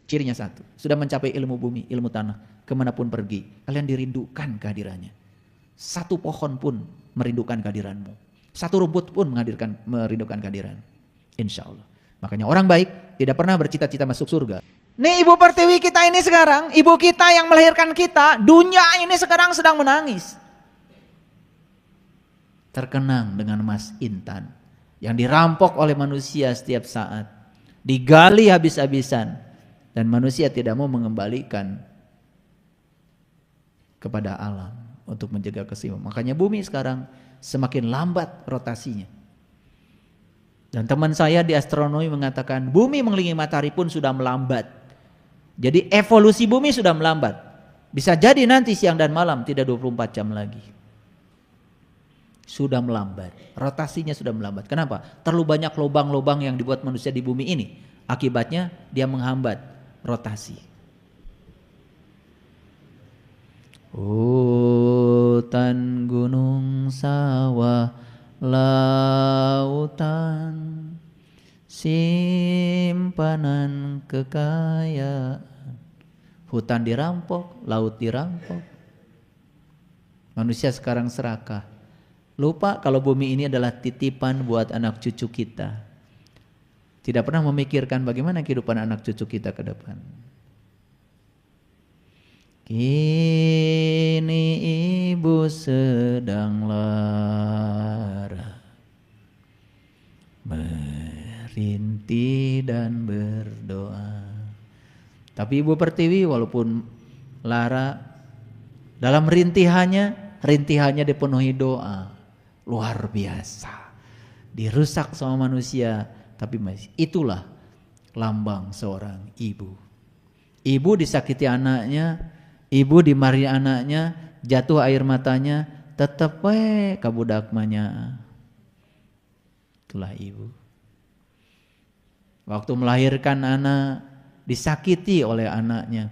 Cirinya satu, sudah mencapai ilmu bumi, ilmu tanah, kemanapun pergi, kalian dirindukan kehadirannya. Satu pohon pun merindukan kehadiranmu. Satu rumput pun merindukan kehadiran. Insya Allah. Makanya orang baik tidak pernah bercita-cita masuk surga. Nih Ibu Pertiwi kita ini sekarang, ibu kita yang melahirkan kita, dunia ini sekarang sedang menangis. Terkenang dengan emas intan yang dirampok oleh manusia setiap saat. Digali habis-habisan. Dan manusia tidak mau mengembalikan kepada alam untuk menjaga keseimbangan. Makanya bumi sekarang semakin lambat rotasinya. Dan teman saya di astronomi mengatakan bumi mengelilingi matahari pun sudah melambat. Jadi evolusi bumi sudah melambat. Bisa jadi nanti siang dan malam tidak 24 jam lagi. Sudah melambat. Rotasinya sudah melambat. Kenapa? Terlalu banyak lubang-lubang yang dibuat manusia di bumi ini. Akibatnya dia menghambat rotasi. Hutan, gunung, sawah, lautan, simpanan kekayaan. Hutan dirampok, laut dirampok. Manusia sekarang serakah. Lupa kalau bumi ini adalah titipan buat anak cucu kita. Tidak pernah memikirkan bagaimana kehidupan anak cucu kita ke depan. Kini ibu sedang lara, merintih dan berdoa. Tapi Ibu Pertiwi walaupun lara, dalam rintihannya dipenuhi doa. Luar biasa. Dirusak sama manusia. Tapi itulah lambang seorang ibu. Ibu disakiti anaknya, ibu dimarahi anaknya, jatuh air matanya, tetap kabudak manya. Itulah ibu. Waktu melahirkan anak, disakiti oleh anaknya.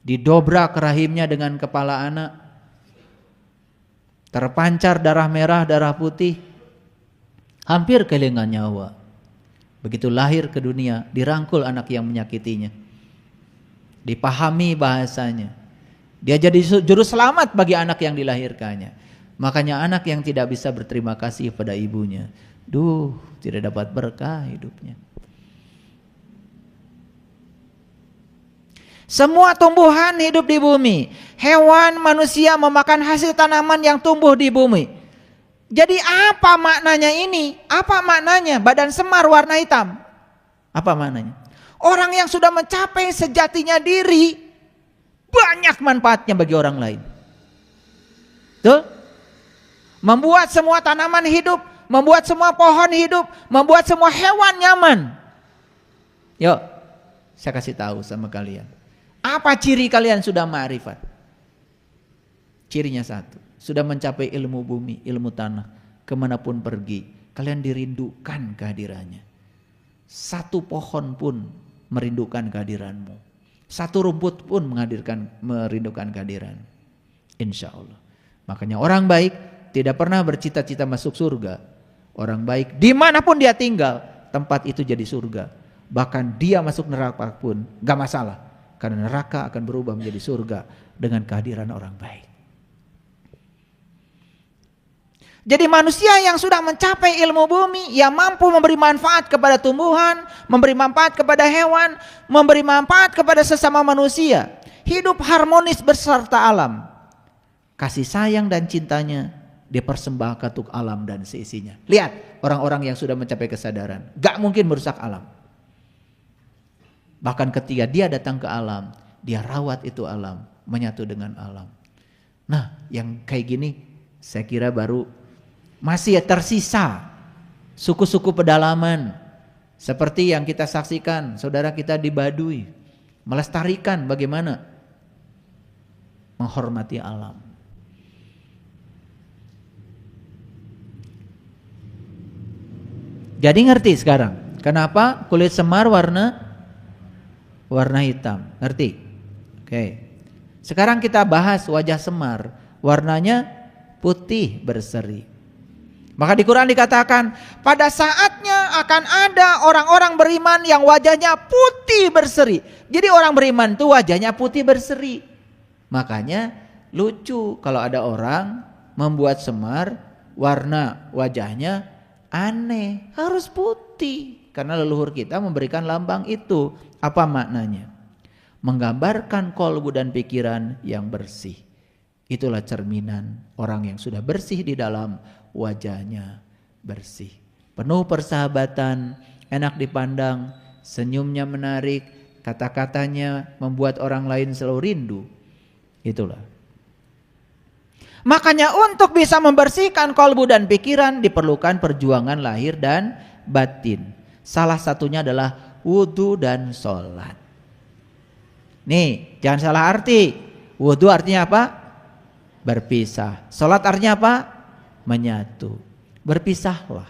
Didobrak rahimnya dengan kepala anak. Terpancar darah merah, darah putih. Hampir kehilangan nyawa. Begitu lahir ke dunia, dirangkul anak yang menyakitinya. Dipahami bahasanya. Dia jadi juru selamat bagi anak yang dilahirkannya. Makanya anak yang tidak bisa berterima kasih pada ibunya, tidak dapat berkah hidupnya. Semua tumbuhan hidup di bumi. Hewan, manusia memakan hasil tanaman yang tumbuh di bumi. Jadi apa maknanya ini? Apa maknanya badan semar warna hitam? Apa maknanya? Orang yang sudah mencapai sejatinya diri, banyak manfaatnya bagi orang lain. Tuh, membuat semua tanaman hidup, membuat semua pohon hidup, membuat semua hewan nyaman. Yuk, saya kasih tahu sama kalian. Apa ciri kalian sudah ma'rifat? Cirinya satu, sudah mencapai ilmu bumi, ilmu tanah, kemanapun pergi, kalian dirindukan kehadirannya. Satu pohon pun merindukan kehadiranmu. Satu rumput pun merindukan kehadiran. Insya Allah. Makanya orang baik tidak pernah bercita-cita masuk surga. Orang baik dimanapun dia tinggal, tempat itu jadi surga. Bahkan dia masuk neraka pun gak masalah. Karena neraka akan berubah menjadi surga dengan kehadiran orang baik. Jadi manusia yang sudah mencapai ilmu bumi, yang mampu memberi manfaat kepada tumbuhan, memberi manfaat kepada hewan, memberi manfaat kepada sesama manusia. Hidup harmonis beserta alam. Kasih sayang dan cintanya dipersembahkan untuk alam dan seisinya. Lihat orang-orang yang sudah mencapai kesadaran, gak mungkin merusak alam. Bahkan ketika dia datang ke alam, dia rawat itu alam, menyatu dengan alam. Nah yang kayak gini saya kira baru masih tersisa suku-suku pedalaman seperti yang kita saksikan saudara kita di Baduy, melestarikan bagaimana menghormati alam. Jadi ngerti sekarang kenapa kulit semar warna hitam, ngerti? Oke. Sekarang kita bahas wajah semar, warnanya putih berseri. Maka di Quran dikatakan, pada saatnya akan ada orang-orang beriman yang wajahnya putih berseri. Jadi orang beriman itu wajahnya putih berseri. Makanya lucu kalau ada orang membuat semar, warna wajahnya aneh, harus putih. Karena leluhur kita memberikan lambang itu. Apa maknanya? Menggambarkan kolbu dan pikiran yang bersih. Itulah cerminan orang yang sudah bersih di dalam, wajahnya bersih, penuh persahabatan, enak dipandang, senyumnya menarik, kata-katanya membuat orang lain selalu rindu. Itulah. Makanya untuk bisa membersihkan kolbu dan pikiran diperlukan perjuangan lahir dan batin. Salah satunya adalah wudu dan sholat. Nih, jangan salah arti. Wudu artinya apa? Berpisah. Sholat artinya apa? Menyatu. Berpisahlah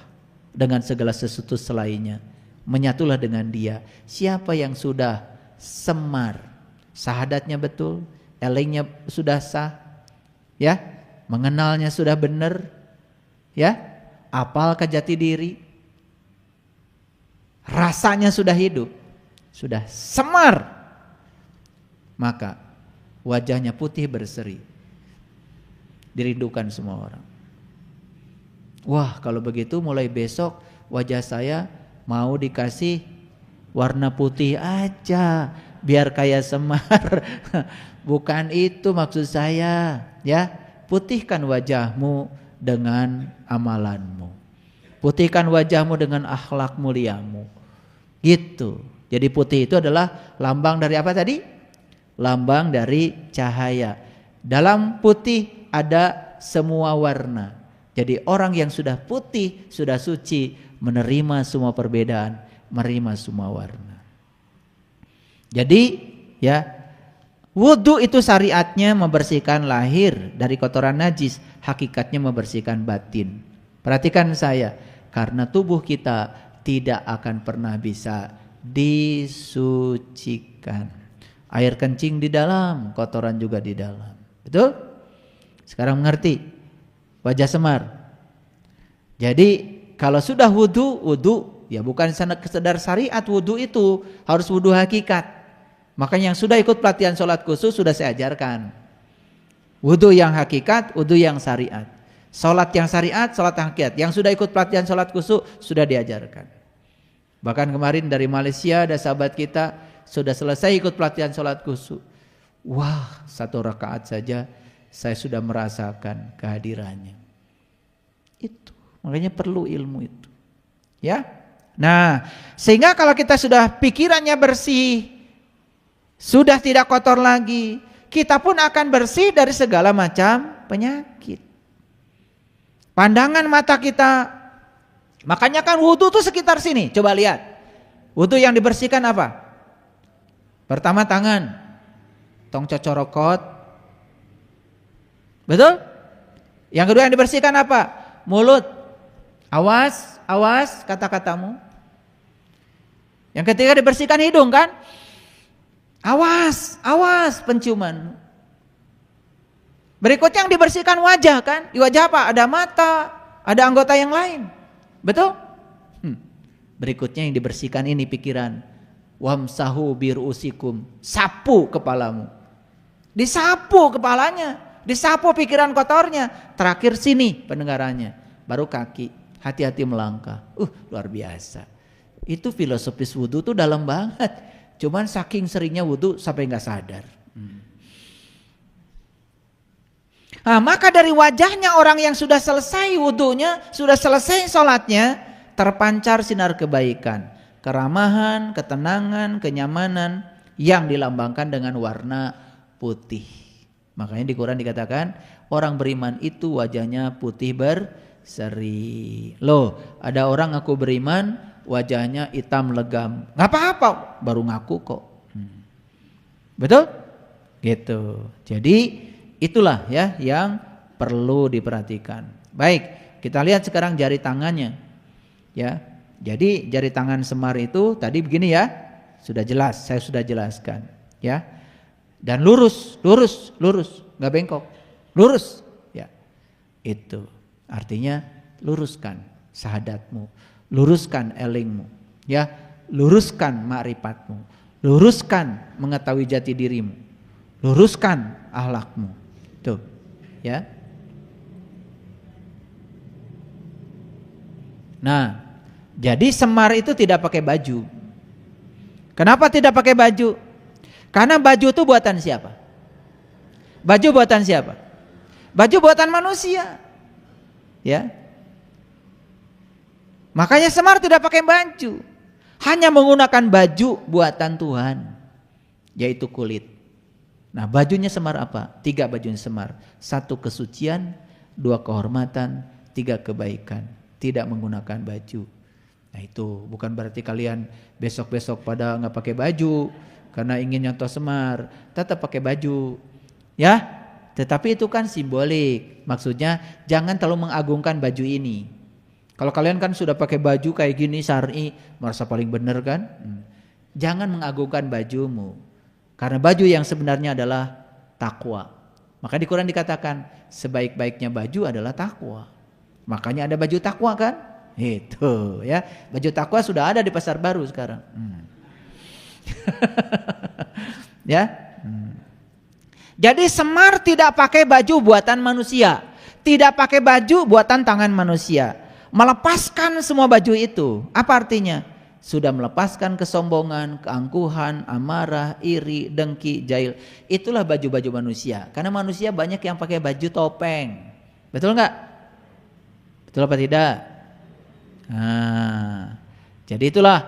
dengan segala sesuatu selainnya. Menyatulah dengan Dia. Siapa yang sudah semar, syahadatnya betul, elengnya sudah sah, ya, mengenalnya sudah benar, ya, apal ke jati diri, rasanya sudah hidup, sudah semar, maka wajahnya putih berseri, dirindukan semua orang. Wah, kalau begitu mulai besok wajah saya mau dikasih warna putih aja biar kayak semar. Bukan itu maksud saya, ya. Putihkan wajahmu dengan amalanmu. Putihkan wajahmu dengan akhlak muliamu. Gitu. Jadi putih itu adalah lambang dari apa tadi? Lambang dari cahaya. Dalam putih ada semua warna. Jadi orang yang sudah putih, sudah suci, menerima semua perbedaan, menerima semua warna. Jadi ya, wudu itu syariatnya membersihkan lahir dari kotoran najis, hakikatnya membersihkan batin. Perhatikan saya, karena tubuh kita tidak akan pernah bisa disucikan. Air kencing di dalam, kotoran juga di dalam. Betul? Sekarang mengerti? Wajah semar. Jadi kalau sudah wudu ya bukan sekedar syariat, wudu itu harus wudu hakikat. Makanya yang sudah ikut pelatihan sholat khusus sudah saya ajarkan. Wudu yang hakikat, wudu yang syariat. Sholat yang syariat, sholat yang hakikat. Yang sudah ikut pelatihan sholat khusus sudah diajarkan. Bahkan kemarin dari Malaysia ada sahabat kita sudah selesai ikut pelatihan sholat khusus. Wah, 1 rakaat saja saya sudah merasakan kehadirannya. Itu, makanya perlu ilmu itu. Ya. Nah, sehingga kalau kita sudah pikirannya bersih, sudah tidak kotor lagi, kita pun akan bersih dari segala macam penyakit. Pandangan mata kita, makanya kan wudu tuh sekitar sini. Coba lihat, wudu yang dibersihkan apa? Pertama tangan, tong cocorokot. Betul? Yang kedua yang dibersihkan apa? Mulut. Awas, awas kata-katamu. Yang ketiga dibersihkan hidung kan? Awas, awas penciuman. Berikutnya yang dibersihkan wajah kan? Di wajah apa? Ada mata, ada anggota yang lain. Betul? Berikutnya yang dibersihkan ini pikiran. Wamsahu birusikum. Sapu kepalamu. Disapu kepalanya. Disapu pikiran kotornya. Terakhir sini pendengarannya. Baru kaki. Hati-hati melangkah. Luar biasa. Itu filosofis wudu tuh dalam banget. Cuman saking seringnya wudu sampai gak sadar. Nah, maka dari wajahnya orang yang sudah selesai wudunya, sudah selesai sholatnya, terpancar sinar kebaikan, keramahan, ketenangan, kenyamanan yang dilambangkan dengan warna putih. Makanya di Quran dikatakan orang beriman itu wajahnya putih berseri. Loh, ada orang ngaku beriman wajahnya hitam legam. Gak apa-apa, baru ngaku kok. Betul? Gitu. Jadi itulah ya yang perlu diperhatikan. Baik, kita lihat sekarang jari tangannya. Ya. Jadi jari tangan semar itu tadi begini ya. Sudah jelas, saya sudah jelaskan, ya. Dan lurus, lurus, lurus, enggak bengkok. Lurus, ya. Itu artinya luruskan syahadatmu, luruskan elingmu, ya, luruskan ma'rifatmu, luruskan mengetahui jati dirimu, luruskan akhlakmu. Tuh, ya. Nah, jadi semar itu tidak pakai baju. Kenapa tidak pakai baju? Karena baju itu buatan siapa? Baju buatan siapa? Baju buatan manusia. Ya. Makanya semar tidak pakai baju. Hanya menggunakan baju buatan Tuhan, yaitu kulit. Nah, bajunya semar apa? 3 bajunya semar. 1 kesucian, 2 kehormatan, 3 kebaikan. Tidak menggunakan baju. Nah, itu bukan berarti kalian besok-besok pada nggak pakai baju karena ingin nyontoh semar, tetap pakai baju, ya. Tetapi itu kan simbolik. Maksudnya jangan terlalu mengagungkan baju ini. Kalau kalian kan sudah pakai baju kayak gini syar'i, merasa paling benar kan? Jangan mengagungkan bajumu. Karena baju yang sebenarnya adalah takwa. Maka di Quran dikatakan sebaik-baiknya baju adalah takwa. Makanya ada baju takwa kan? Itu ya. Baju takwa sudah ada di pasar baru sekarang. Ya. Jadi semar tidak pakai baju buatan manusia, tidak pakai baju buatan tangan manusia. Melepaskan semua baju itu. Apa artinya? Sudah melepaskan kesombongan, keangkuhan, amarah, iri, dengki, jahil. Itulah baju-baju manusia. Karena manusia banyak yang pakai baju topeng. Betul enggak? Betul apa tidak? Nah, jadi itulah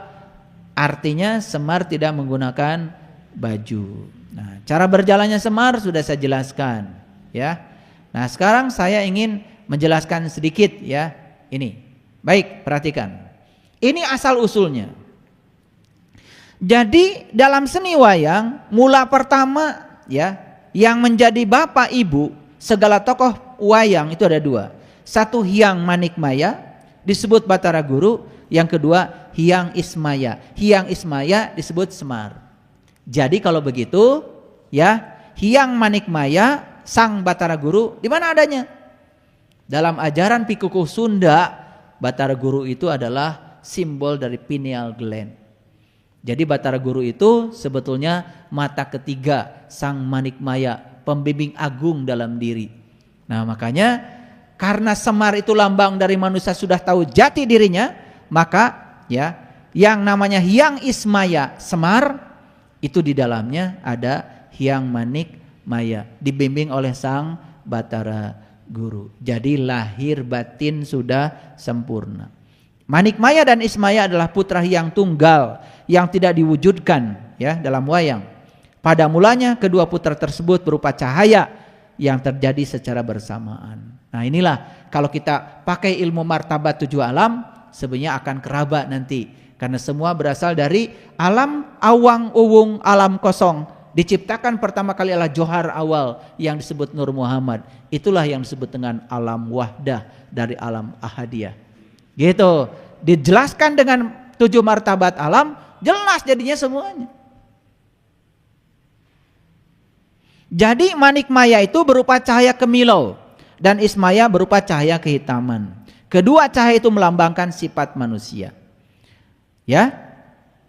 artinya semar tidak menggunakan baju. Nah, cara berjalannya semar sudah saya jelaskan, ya. Nah, sekarang saya ingin menjelaskan sedikit, ya. Ini, baik, perhatikan. Ini asal usulnya. Jadi dalam seni wayang, mula pertama, ya, yang menjadi bapak ibu segala tokoh wayang itu ada 2. Satu Hyang Manikmaya disebut Batara Guru, yang kedua Hyang Ismaya. Hyang Ismaya disebut Semar. Jadi kalau begitu, ya, Hyang Manikmaya sang Batara Guru di mana adanya? Dalam ajaran Pikukuh Sunda, Batara Guru itu adalah simbol dari pineal gland. Jadi Batara Guru itu sebetulnya mata ketiga sang Manikmaya, pembimbing agung dalam diri. Nah, makanya karena semar itu lambang dari manusia sudah tahu jati dirinya, maka ya yang namanya Hyang Ismaya Semar itu di dalamnya ada Hyang Manikmaya dibimbing oleh sang Batara Guru. Jadi lahir batin sudah sempurna. Manikmaya dan Ismaya adalah putra Hyang Tunggal yang tidak diwujudkan, ya, dalam wayang. Pada mulanya kedua putra tersebut berupa cahaya yang terjadi secara bersamaan. Nah, inilah kalau kita pakai ilmu martabat 7 alam, sebenarnya akan kerabat nanti. Karena semua berasal dari alam awang uwung, alam kosong. Diciptakan pertama kali adalah johar awal yang disebut Nur Muhammad. Itulah yang disebut dengan alam wahdah dari alam ahadiyah. Gitu. Dijelaskan dengan 7 martabat alam, jelas jadinya semuanya. Jadi Manikmaya itu berupa cahaya kemilau dan Ismaya berupa cahaya kehitaman. Kedua cahaya itu melambangkan sifat manusia. Ya.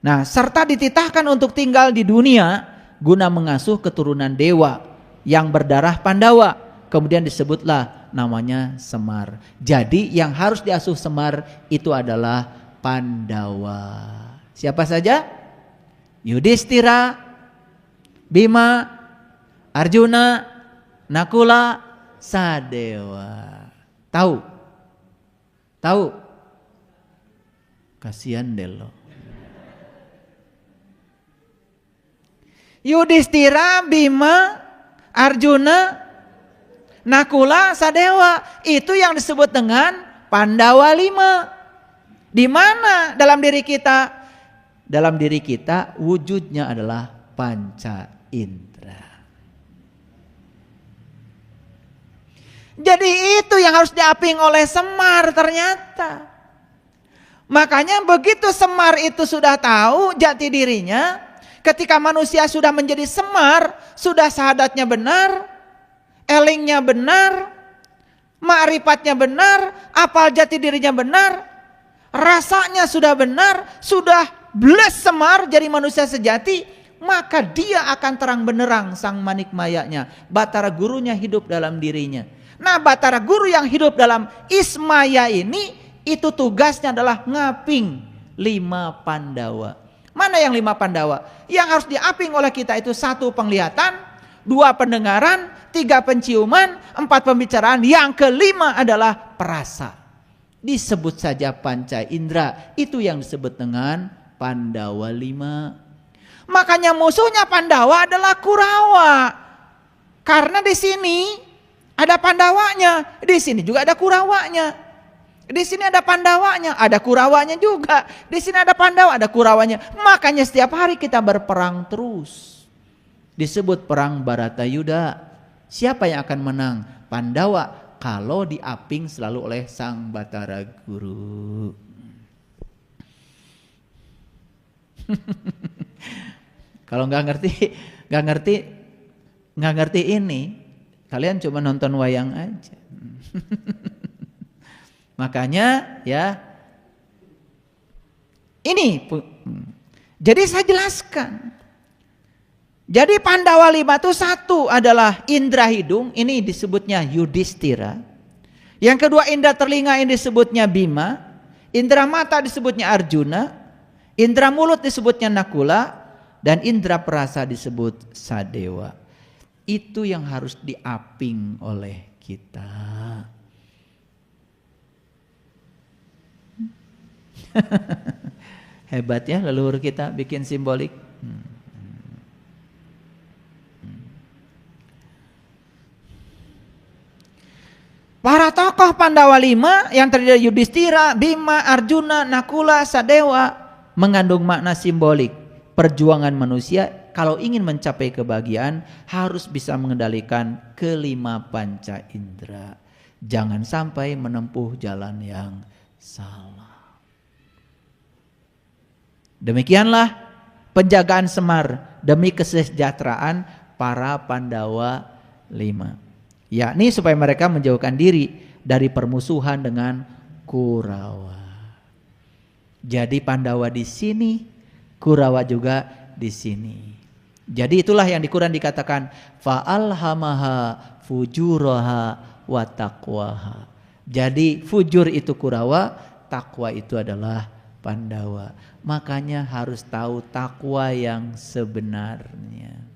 Nah, serta dititahkan untuk tinggal di dunia guna mengasuh keturunan dewa yang berdarah Pandawa. Kemudian disebutlah namanya Semar. Jadi yang harus diasuh Semar itu adalah Pandawa. Siapa saja? Yudhistira, Bima, Arjuna, Nakula, Sadewa. Tahu? Tahu? Kasihan Delo. Yudhistira, Bima, Arjuna, Nakula, Sadewa. Itu yang disebut dengan Pandawa 5. Di mana dalam diri kita? Dalam diri kita wujudnya adalah panca indera. Jadi itu yang harus diaping oleh Semar ternyata. Makanya begitu Semar itu sudah tahu jati dirinya, ketika manusia sudah menjadi Semar, sudah syahadatnya benar, elingnya benar, Ma'rifatnya benar, apal jati dirinya benar, rasanya sudah benar, sudah bless Semar jadi manusia sejati, maka dia akan terang benderang sang manik mayanya. Batara gurunya hidup dalam dirinya. Nah, batara guru yang hidup dalam Ismaya ini, itu tugasnya adalah ngaping 5 Pandawa. Mana yang 5 Pandawa? Yang harus diaping oleh kita itu 1 penglihatan, 2 pendengaran, 3 penciuman, 4 pembicaraan, yang kelima adalah perasa. Disebut saja panca indera, itu yang disebut dengan Pandawa 5. Makanya musuhnya Pandawa adalah Kurawa. Karena di sini ada Pandawanya, di sini juga ada Kurawanya. Di sini ada Pandawanya, ada Kurawanya juga. Di sini ada Pandawa, ada Kurawanya. Makanya setiap hari kita berperang terus. Disebut perang Baratayuda. Siapa yang akan menang? Pandawa, kalau diaping selalu oleh sang Batara Guru. Kalau nggak ngerti ini, kalian cuma nonton wayang aja. Makanya ya, ini jadi saya jelaskan. Jadi Pandawa 5 itu 1 adalah indera hidung, ini disebutnya Yudhistira. Yang kedua indera telinga, ini disebutnya Bima. Indera mata disebutnya Arjuna. Indera mulut disebutnya Nakula. Dan indera perasa disebut Sadewa. Itu yang harus diaping oleh kita. Hebat ya leluhur kita bikin simbolik. Para tokoh Pandawa 5 yang terdiri dari Yudhistira, Bima, Arjuna, Nakula, Sadewa mengandung makna simbolik. Perjuangan manusia kalau ingin mencapai kebahagiaan harus bisa mengendalikan kelima panca indera. Jangan sampai menempuh jalan yang salah. Demikianlah penjagaan Semar demi kesejahteraan para Pandawa 5. Yakni supaya mereka menjauhkan diri dari permusuhan dengan Kurawa. Jadi Pandawa di sini, Kurawa juga di sini. Jadi itulah yang di Quran dikatakan fa'alhamaha fujuraha wa taqwaha. Jadi fujur itu Kurawa, takwa itu adalah Pandawa. Makanya harus tahu takwa yang sebenarnya.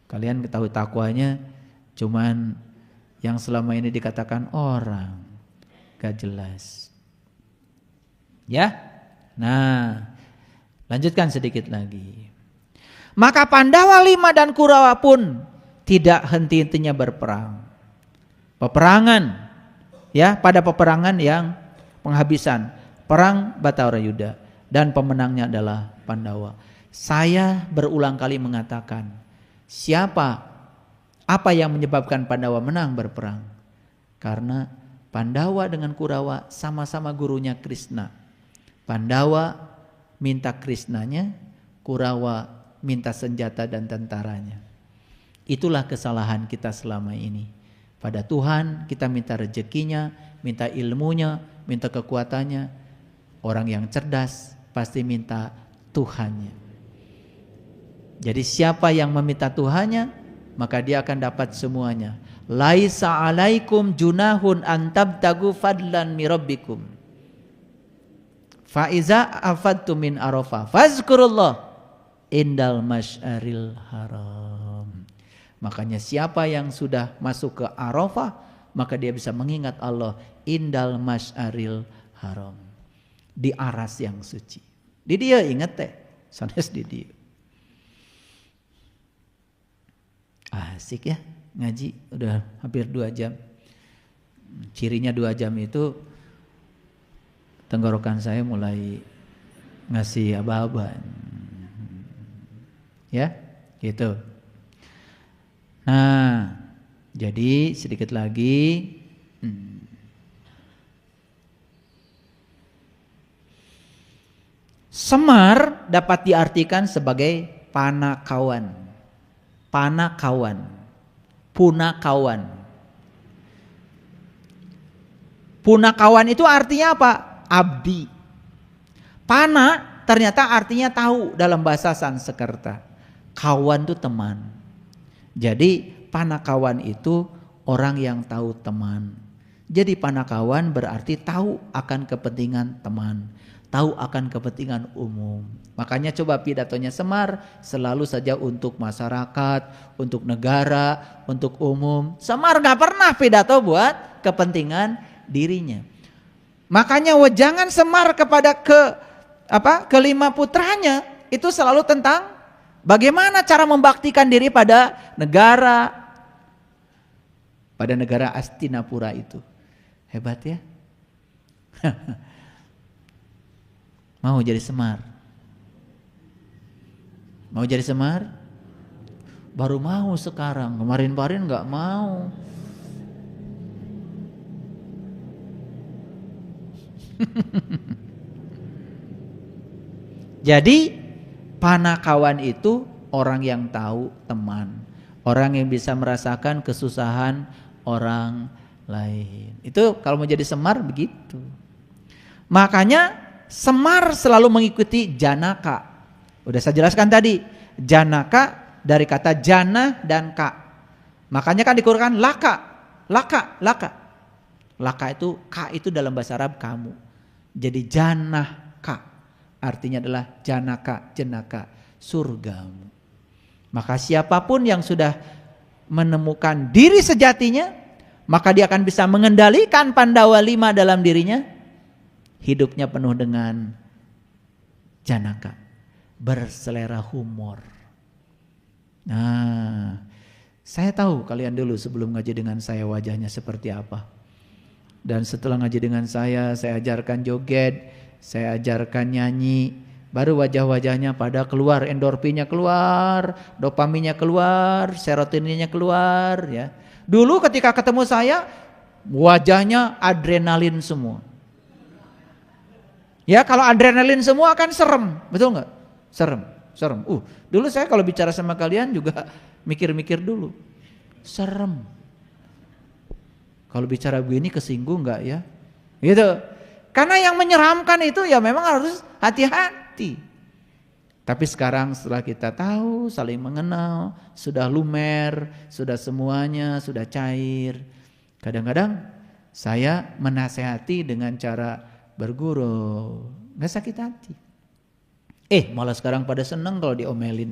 Kalian tahu takwanya cuman yang selama ini dikatakan orang, gak jelas. Ya? Nah, lanjutkan sedikit lagi. Maka Pandawa 5 dan Kurawa pun tidak henti-hentinya berperang. Peperangan, ya, pada peperangan yang penghabisan, perang Batarayuda, dan pemenangnya adalah Pandawa. Saya berulang kali mengatakan, apa yang menyebabkan Pandawa menang berperang? Karena Pandawa dengan Kurawa sama-sama gurunya Krishna. Pandawa minta Krishnanya, Kurawa minta senjata dan tentaranya. Itulah kesalahan kita selama ini. Pada Tuhan kita minta rezekinya, minta ilmunya, minta kekuatannya. Orang yang cerdas pasti minta Tuhannya. Jadi siapa yang meminta Tuhannya, maka dia akan dapat semuanya. Laisa alaikum junahun antabtagu fadlan mirabbikum. Faiza afadtu min Arafah fazkurullah indal masyaril haram. Makanya siapa yang sudah masuk ke Arafah, maka dia bisa mengingat Allah indal masyaril haram, di aras yang suci. Di dia ingat teh, sanes di dia. Asik ya ngaji, udah hampir 2 jam. Cirinya 2 jam itu tenggorokan saya mulai ngasih aba-aba. Ya, gitu. Nah, jadi sedikit lagi. Semar dapat diartikan sebagai panakawan, punakawan. Punakawan itu artinya apa? Abdi. Pana ternyata artinya tahu dalam bahasa Sanskerta. Kawan itu teman. Jadi panakawan itu orang yang tahu teman. Jadi panakawan berarti tahu akan kepentingan teman, tahu akan kepentingan umum. Makanya coba pidatonya Semar selalu saja untuk masyarakat, untuk negara, untuk umum. Semar gak pernah pidato buat kepentingan dirinya. Makanya wejangan Semar kepada kelima putranya itu selalu tentang bagaimana cara membaktikan diri pada negara Astinapura itu. Hebat ya. Mau jadi Semar? Mau jadi Semar? Baru mau sekarang, kemarin-kemarin gak mau. Jadi panakawan itu orang yang tahu teman, orang yang bisa merasakan kesusahan orang lain. Itu kalau mau jadi Semar begitu. Makanya Semar selalu mengikuti Janaka. Udah saya jelaskan tadi, Janaka dari kata jana dan ka. Makanya kan dikurangkan laka. Laka itu ka itu dalam bahasa Arab kamu. Jadi janaka artinya adalah janaka, jenaka, surgamu. Maka siapapun yang sudah menemukan diri sejatinya, maka dia akan bisa mengendalikan Pandawa 5 dalam dirinya. Hidupnya penuh dengan janaka, berselera humor. Nah, saya tahu kalian dulu sebelum ngaji dengan saya wajahnya seperti apa. Dan setelah ngaji dengan saya ajarkan joget, saya ajarkan nyanyi. Baru wajah-wajahnya pada keluar, endorfinnya keluar, dopaminnya keluar, serotoninnya keluar ya. Dulu ketika ketemu saya wajahnya adrenalin semua. Ya kalau adrenalin semua kan serem, betul nggak? Serem. Dulu saya kalau bicara sama kalian juga mikir-mikir dulu. Serem. Kalau bicara begini kesinggung nggak ya? Gitu. Karena yang menyeramkan itu ya memang harus hati-hati. Tapi sekarang setelah kita tahu, saling mengenal, sudah lumer, sudah semuanya, sudah cair. Kadang-kadang saya menasehati dengan cara bergurau, gak sakit hati. Malah sekarang pada seneng kalau diomelin.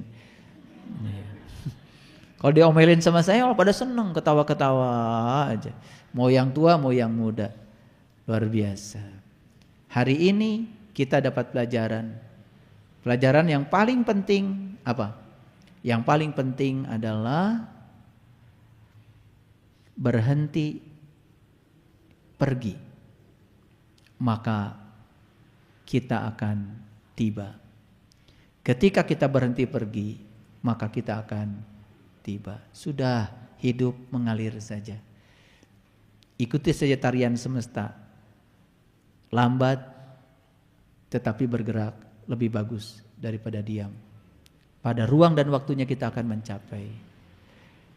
Kalau diomelin sama saya malah pada seneng, ketawa-ketawa aja. Mau yang tua, mau yang muda. Luar biasa. Hari ini kita dapat pelajaran. Pelajaran yang paling penting apa? Yang paling penting adalah berhenti pergi. Maka kita akan tiba. Ketika kita berhenti pergi, maka kita akan tiba. Sudah, hidup mengalir saja. Ikuti saja tarian semesta. Lambat tetapi bergerak lebih bagus daripada diam. Pada ruang dan waktunya kita akan mencapai.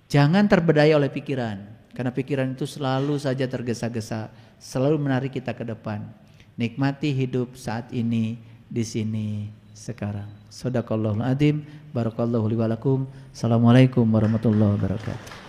Jangan terbedaya oleh pikiran, karena pikiran itu selalu saja tergesa-gesa, selalu menarik kita ke depan. Nikmati hidup saat ini, di sini, sekarang. Shadaqallahul adzim, barakallahu li wa lakum. Assalamualaikum warahmatullahi wabarakatuh.